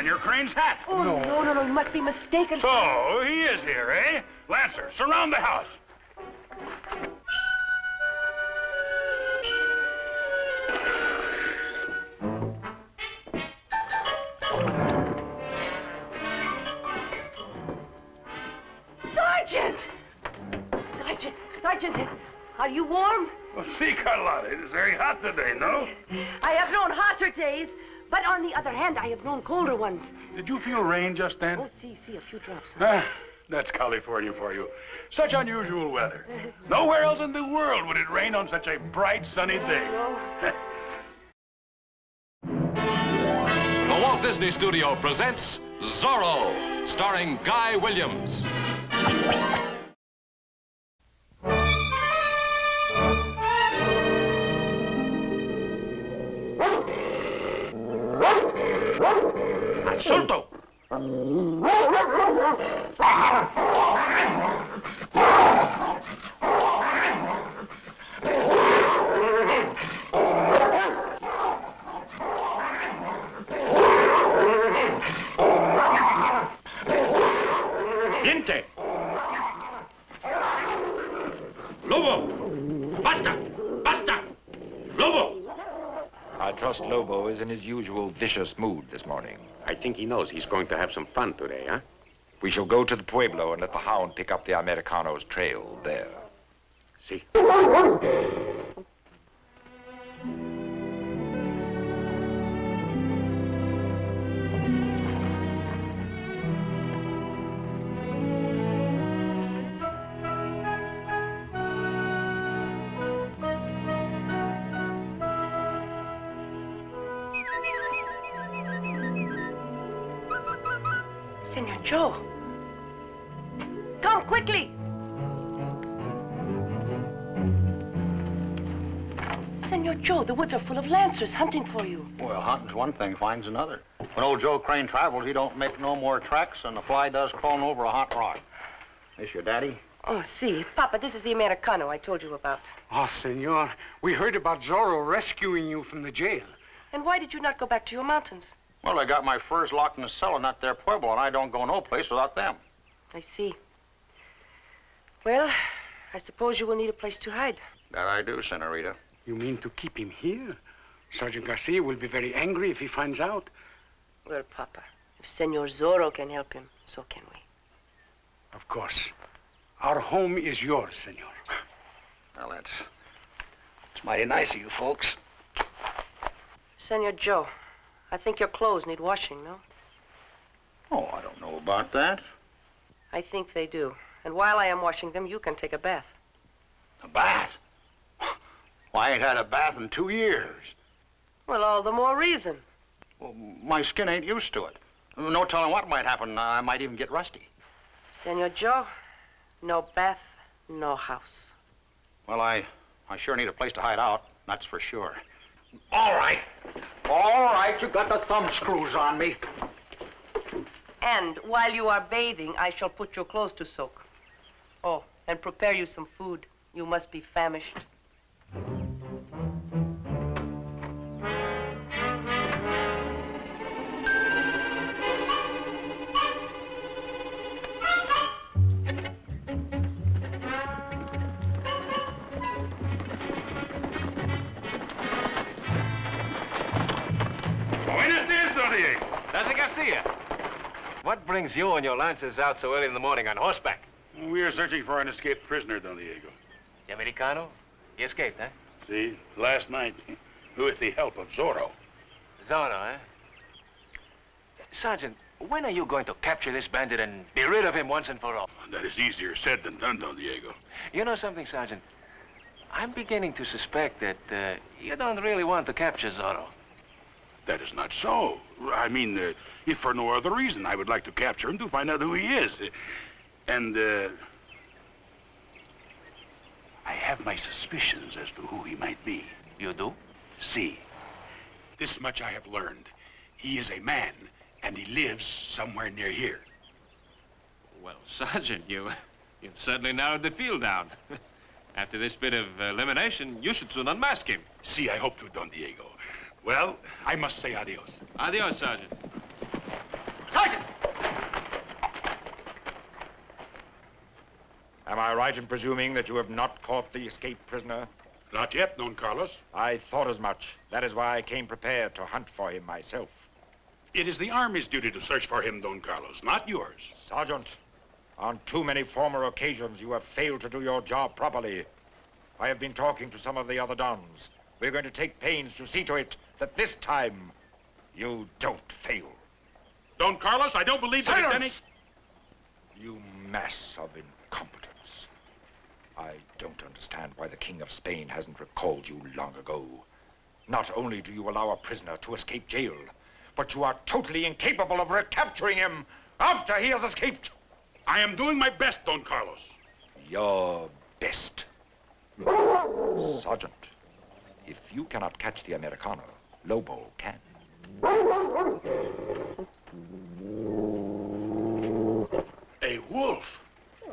Senor Crane's hat. Oh, no, you must be mistaken. So, he is here, eh? Lancer, surround the house. Sergeant, are you warm? Well, see, Carlotta, it is very hot today, no? I have known hotter days, but on the other hand, I have known colder ones. Did you feel rain just then? Oh, see, a few drops. Ah, that's California for you. Such unusual weather. Nowhere else in the world would it rain on such a bright, sunny day. The Walt Disney Studio presents Zorro, starring Guy Williams. Asunto! Diente! Lobo! Basta! Basta! Lobo! I trust Lobo is in his usual vicious mood this morning. I think he knows he's going to have some fun today, huh? We shall go to the Pueblo and let the hound pick up the Americano's trail there. See? Senor Joe. Come quickly. Senor Joe, the woods are full of lancers hunting for you. Well, hunting's one thing, finding's another. When old Joe Crane travels, he don't make no more tracks than a fly does crawling over a hot rock. This your daddy? Oh, see, Papa, this is the Americano I told you about. Oh, senor, we heard about Zorro rescuing you from the jail. And why did you not go back to your mountains? Well, I got my furs locked in the cell in that there Pueblo, and I don't go no place without them. I see. Well, I suppose you will need a place to hide. That I do, Senorita. You mean to keep him here? Sergeant Garcia will be very angry if he finds out. Well, Papa, if Senor Zorro can help him, so can we. Of course. Our home is yours, senor. Well, it's mighty nice of you folks. Senor Joe, I think your clothes need washing, no? Oh, I don't know about that. I think they do. And while I am washing them, you can take a bath. A bath? Well, I ain't had a bath in 2 years. Well, all the more reason. Well, my skin ain't used to it. No telling what might happen. I might even get rusty. Senor Joe, no bath, no house. Well, I sure need a place to hide out, that's for sure. All right, you got the thumb screws on me. And while you are bathing, I shall put your clothes to soak. Oh, and prepare you some food. You must be famished. Sergeant Garcia, what brings you and your lancers out so early in the morning on horseback? We are searching for an escaped prisoner, Don Diego. The Americano? He escaped, huh? See, last night, with the help of Zorro. Zorro, eh? Sergeant, when are you going to capture this bandit and be rid of him once and for all? That is easier said than done, Don Diego. You know something, Sergeant? I'm beginning to suspect that you don't really want to capture Zorro. That is not so. I mean, if for no other reason, I would like to capture him to find out who he is. And I have my suspicions as to who he might be. You do? See, this much I have learned. He is a man, and he lives somewhere near here. Well, Sergeant, you've certainly narrowed the field down. After this bit of elimination, you should soon unmask him. See, I hope to, Don Diego. Well, I must say adios. Adios, Sergeant. Am I right in presuming that you have not caught the escaped prisoner? Not yet, Don Carlos. I thought as much. That is why I came prepared to hunt for him myself. It is the Army's duty to search for him, Don Carlos, not yours. Sergeant, on too many former occasions, you have failed to do your job properly. I have been talking to some of the other Dons. We're going to take pains to see to it that this time you don't fail. Don Carlos, I don't believe that it's any... Silence! You mass of incompetence. I don't understand why the King of Spain hasn't recalled you long ago. Not only do you allow a prisoner to escape jail, but you are totally incapable of recapturing him after he has escaped. I am doing my best, Don Carlos. Your best. Sergeant, if you cannot catch the Americano, Lobo can. A wolf?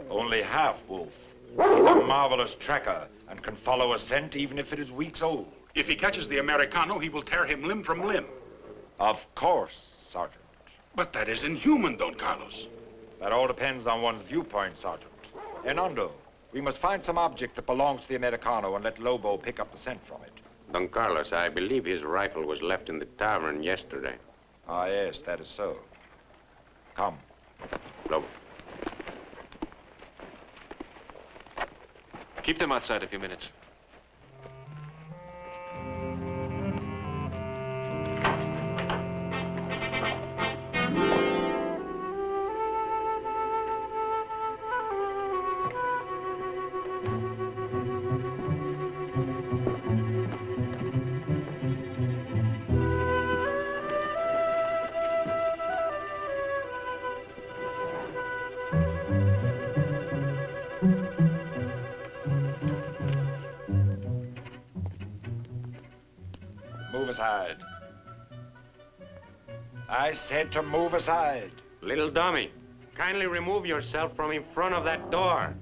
Only half wolf. He's a marvelous tracker and can follow a scent even if it is weeks old. If he catches the Americano, he will tear him limb from limb. Of course, Sergeant. But that is inhuman, Don Carlos. That all depends on one's viewpoint, Sergeant. Hernando, we must find some object that belongs to the Americano and let Lobo pick up the scent from it. Don Carlos, I believe his rifle was left in the tavern yesterday. Ah, yes, that is so. Come. Lobo. Keep them outside a few minutes. Move aside. I said to move aside. Little dummy, kindly remove yourself from in front of that door.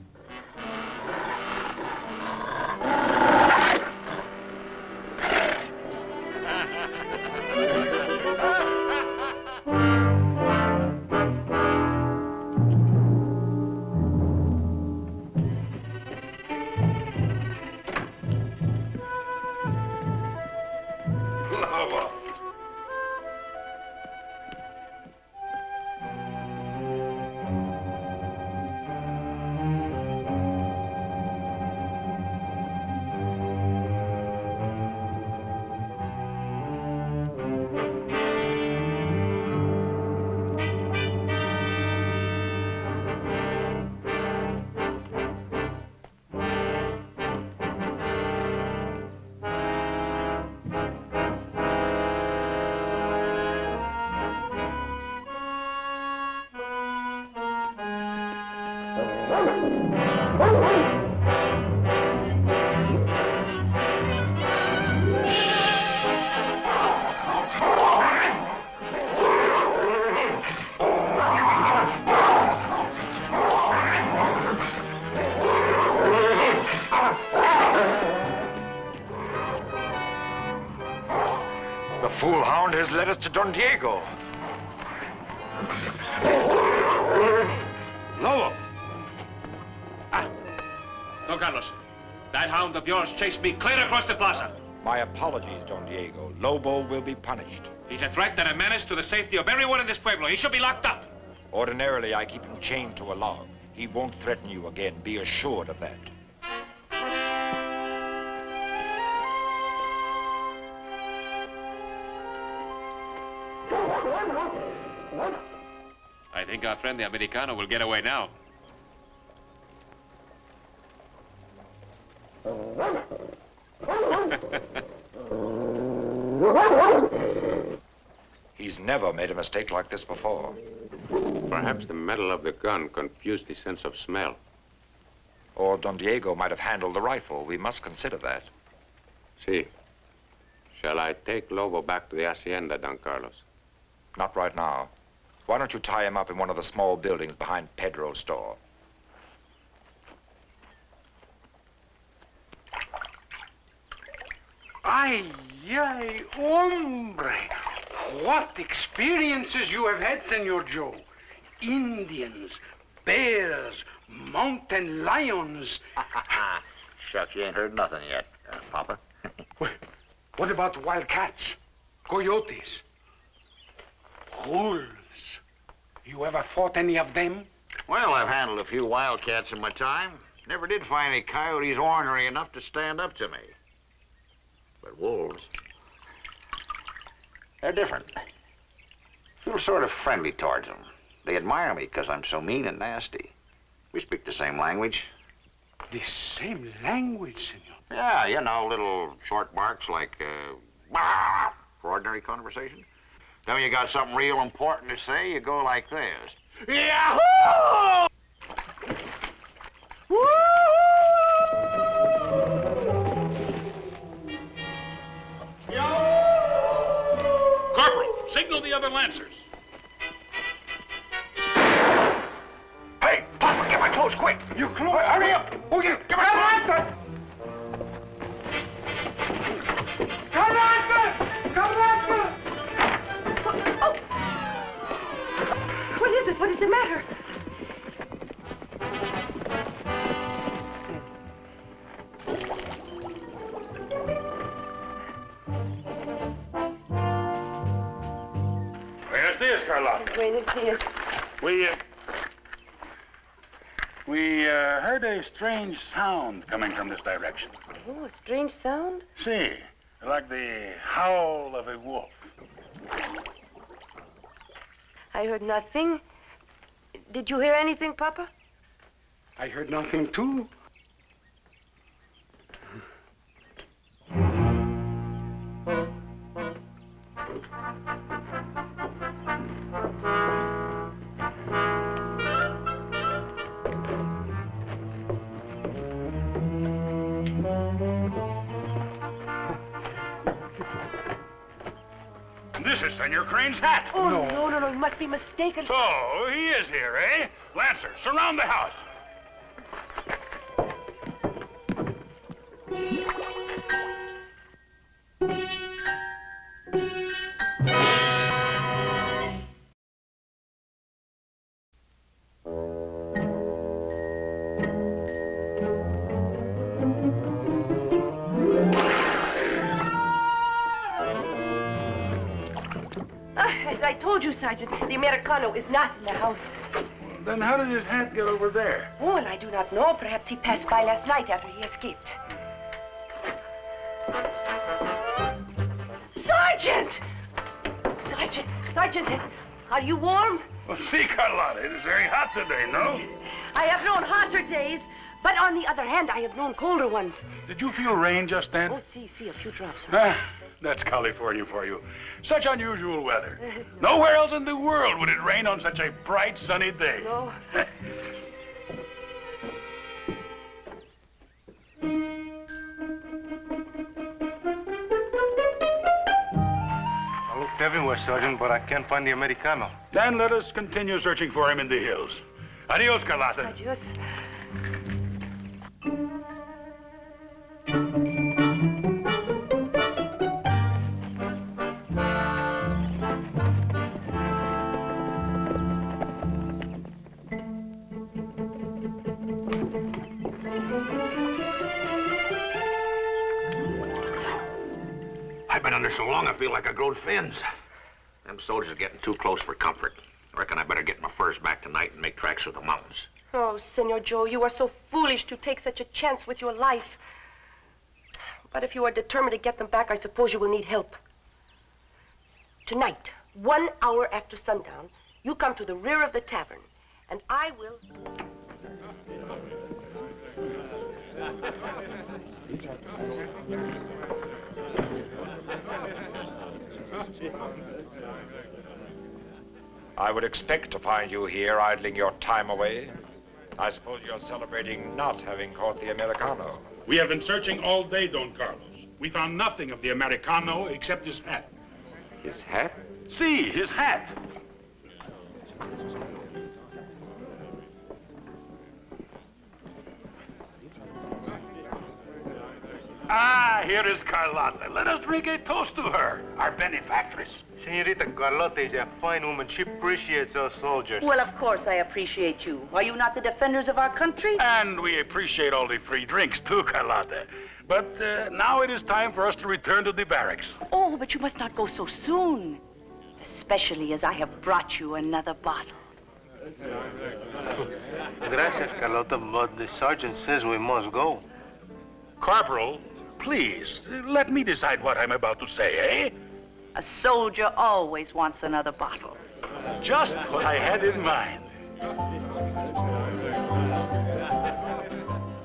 The fool hound has led us to Don Diego. Lobo! Don Carlos, that hound of yours chased me clear across the plaza. My apologies, Don Diego. Lobo will be punished. He's a threat and a menace to the safety of everyone in this pueblo. He should be locked up. Ordinarily, I keep him chained to a log. He won't threaten you again. Be assured of that. I think our friend the Americano will get away now. He's never made a mistake like this before. Perhaps the metal of the gun confused his sense of smell. Or Don Diego might have handled the rifle. We must consider that. See, shall I take Lobo back to the hacienda, Don Carlos? Not right now. Why don't you tie him up in one of the small buildings behind Pedro's store? Ay, ay, hombre. What experiences you have had, Senor Joe. Indians, bears, mountain lions. Shucks, you ain't heard nothing yet, Papa. What about wild cats, coyotes, wolves? You ever fought any of them? Well, I've handled a few wildcats in my time. Never did find any coyotes ornery enough to stand up to me. But wolves, they're different. Feel sort of friendly towards them. They admire me because I'm so mean and nasty. We speak the same language. The same language, senor. Yeah, you know, little short barks like, for ordinary conversation. Then when you got something real important to say, you go like this. Yahoo! Woo! Corporal, signal the other Lancers. Hey, Papa, get my clothes quick. You close. Hurry up. Oh, you, get my clothes. What is it? What is the matter? Buenos dias, Carlotta. Buenos dias. We heard a strange sound coming from this direction. Oh, a strange sound? See, like the howl of a wolf. I heard nothing. Did you hear anything, Papa? I heard nothing too. This is Senor Crane's hat. Oh, no, you must be mistaken. So, he is here, eh? Lancer, surround the house. As I told you, Sergeant, the Americano is not in the house. Then how did his hat get over there? Oh, and I do not know. Perhaps he passed by last night after he escaped. Sergeant! Sergeant, are you warm? Well, see, Carlotta, it is very hot today, no? I have known hotter days, but on the other hand, I have known colder ones. Did you feel rain just then? Oh, see, a few drops. Ah, that's California for you. Such unusual weather. Nowhere else in the world would it rain on such a bright, sunny day. No. I looked everywhere, Sergeant, but I can't find the Americano. Then let us continue searching for him in the hills. Adios, Carlotta. Adios. I've been under so long, I feel like I growed fins. Them soldiers are getting too close for comfort. I reckon I better get my furs back tonight and make tracks through the mountains. Oh, Senor Joe, you are so foolish to take such a chance with your life. But if you are determined to get them back, I suppose you will need help. Tonight, 1 hour after sundown, you come to the rear of the tavern, and I will... I would expect to find you here idling your time away. I suppose you're celebrating not having caught the Americano. We have been searching all day, Don Carlos. We found nothing of the Americano except his hat. His hat? See, his hat. Ah, here is Carlotta. Let us drink a toast to her, our benefactress. Senorita Carlotta is a fine woman. She appreciates us soldiers. Well, of course I appreciate you. Are you not the defenders of our country? And we appreciate all the free drinks, too, Carlotta. But now it is time for us to return to the barracks. Oh, but you must not go so soon. Especially as I have brought you another bottle. Gracias, Carlotta, but the sergeant says we must go. Corporal, please, let me decide what I'm about to say, eh? A soldier always wants another bottle. Just what I had in mind.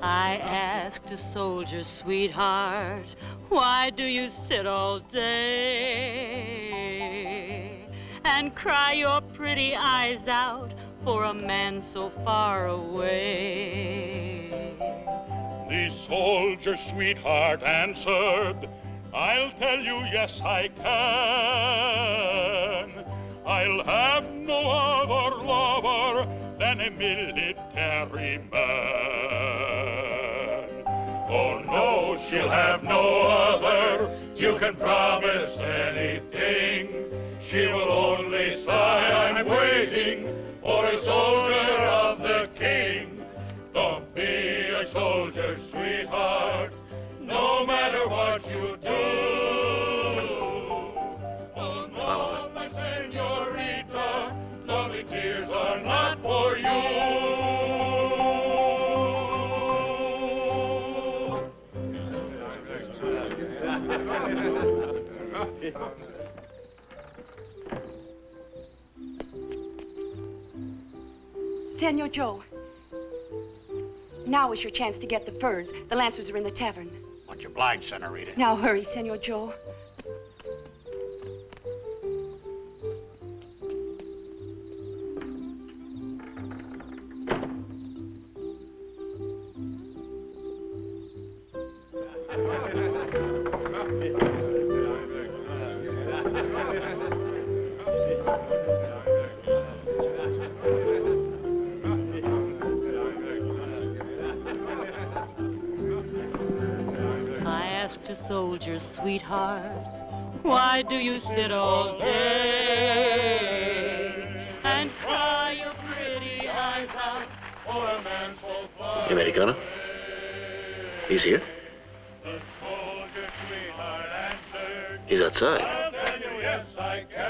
I asked a soldier's sweetheart, why do you sit all day and cry your pretty eyes out for a man so far away? The soldier's sweetheart answered, I'll tell you, yes, I can. I'll have no other lover than a military man. Oh, no, she'll have no other. You can promise anything. She will only sigh, I'm waiting for a soldier of the king. Don't be a soldier, sweetheart, no matter what you do. Oh, no, my senorita, lonely tears are not for you. Senor Joe, now is your chance to get the furs. The Lancers are in the tavern. Much obliged, Senorita. Now hurry, Senor Joe. Soldier's sweetheart, why do you sit all day and cry your pretty eyes out for a man so far? Americano? He's here? The soldier's sweetheart answered, He's outside. I'll tell you, yes, I can.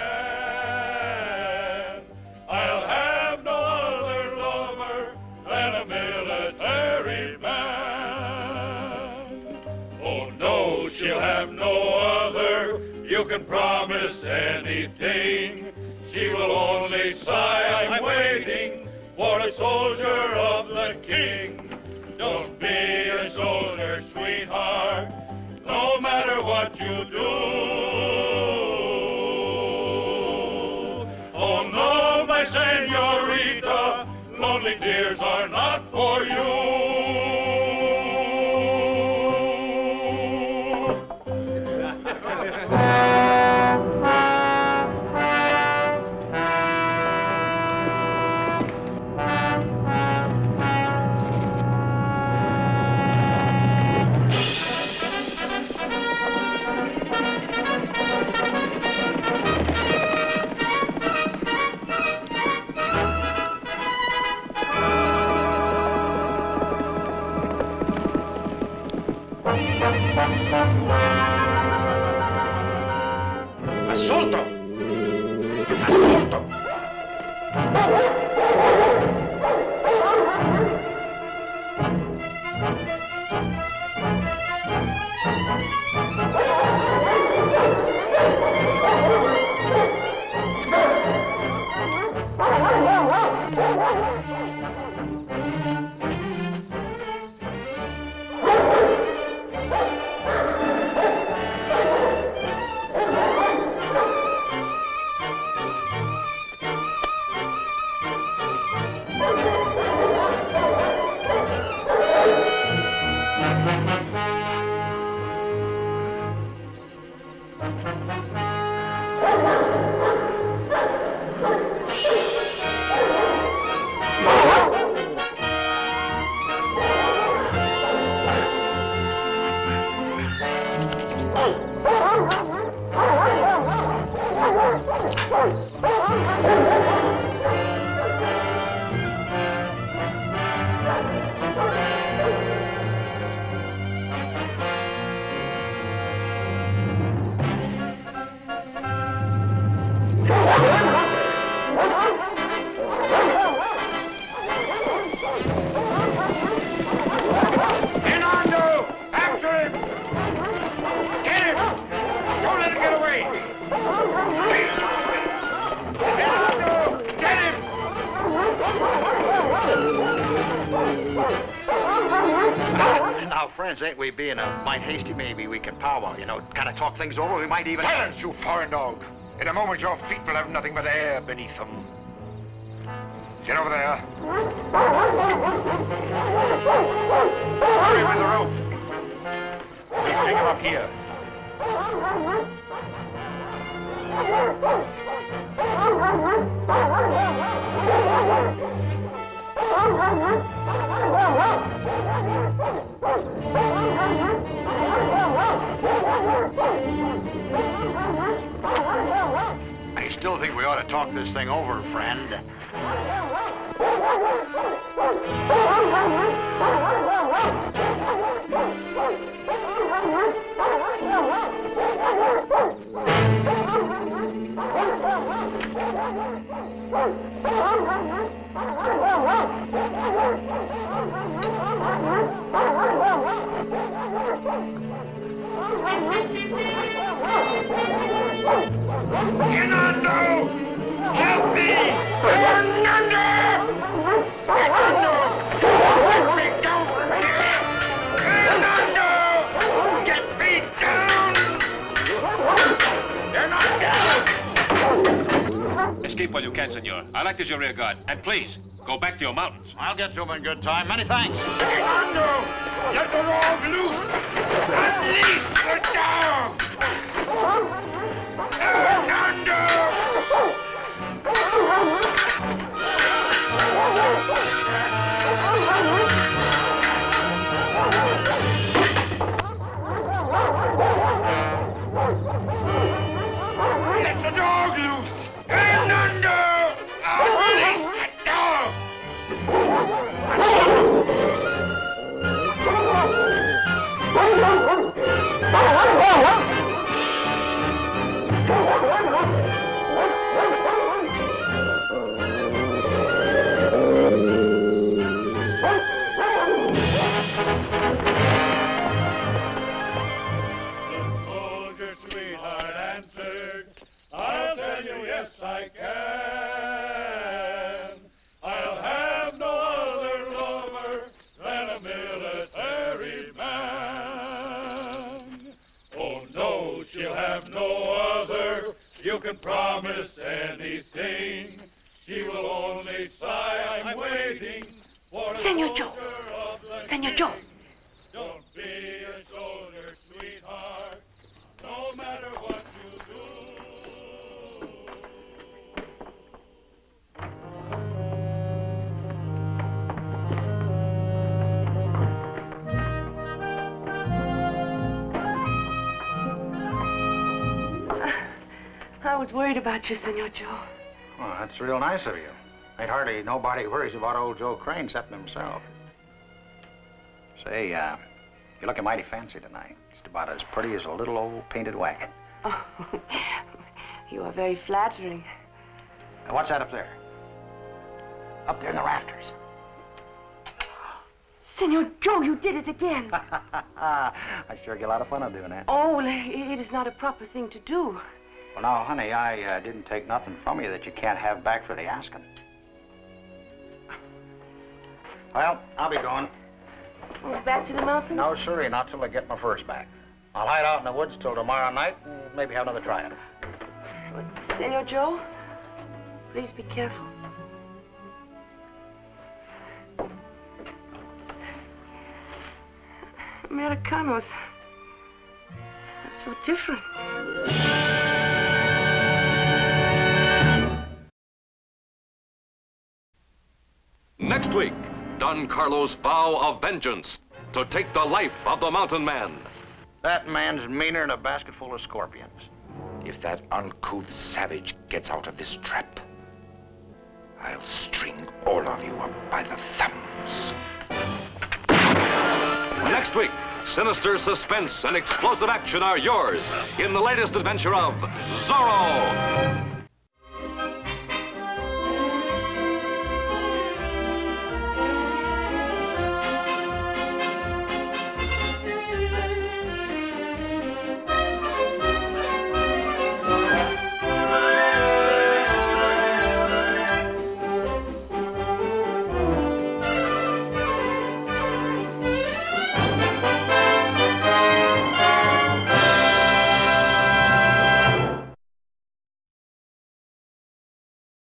I'll have no other lover than a military man. Oh, no, she'll have no other. You can promise anything. She will only sigh, I'm waiting for a soldier of the king. Don't be a soldier, sweetheart, no matter what you do. Oh, no, my senorita, lonely tears are not for you. Assolto! Assolto! Now, friends, ain't we being a mite hasty? Maybe we can powwow, you know, kind of talk things over. We might even... Silence, you foreign dog! In a moment, your feet will have nothing but air beneath them. Get over there. Hurry with the rope. We string him up here. I still think we ought to talk this thing over, friend. Fernando! Help me! Fernando! Fernando! Let me go from here! Fernando! Get me down! They're not down! Escape while you can, senor. I'll act as your rear guard. And please, go back to your mountains. I'll get to them in good time. Many thanks. Fernando! Let the dog loose! Unleash the dog! Fernando! Let the dog loose! Fernando! Unleash the dog! Soldier sweetheart answered, I'll tell you, yes, I can. I'll have no other lover than a military man. Oh, no, she'll have no other. You can promise anything. She will only sigh, I'm waiting for a Senor Joe. soldier of the Senor Joe. Don't be a soldier, sweetheart, no matter what you do. I was worried about you, Senor Joe. Well, that's real nice of you. Ain't hardly nobody worries about old Joe Crane except himself. Say, you're looking mighty fancy tonight. Just about as pretty as a little old painted wagon. Oh, you are very flattering. Now, what's that up there? Up there in the rafters. Senor Joe, you did it again. I sure get a lot of fun out of doing that. Oh, well, it is not a proper thing to do. Well, now, honey, I didn't take nothing from you that you can't have back for the asking. Well, I'll be going. Back to the mountains? No, sirree, not till I get my furs back. I'll hide out in the woods till tomorrow night and maybe have another try at it. Senor Joe, please be careful. Americanos are so different. Next week, Don Carlos' vow of vengeance to take the life of the mountain man. That man's meaner than a basket full of scorpions. If that uncouth savage gets out of this trap, I'll string all of you up by the thumbs. Next week, sinister suspense and explosive action are yours in the latest adventure of Zorro.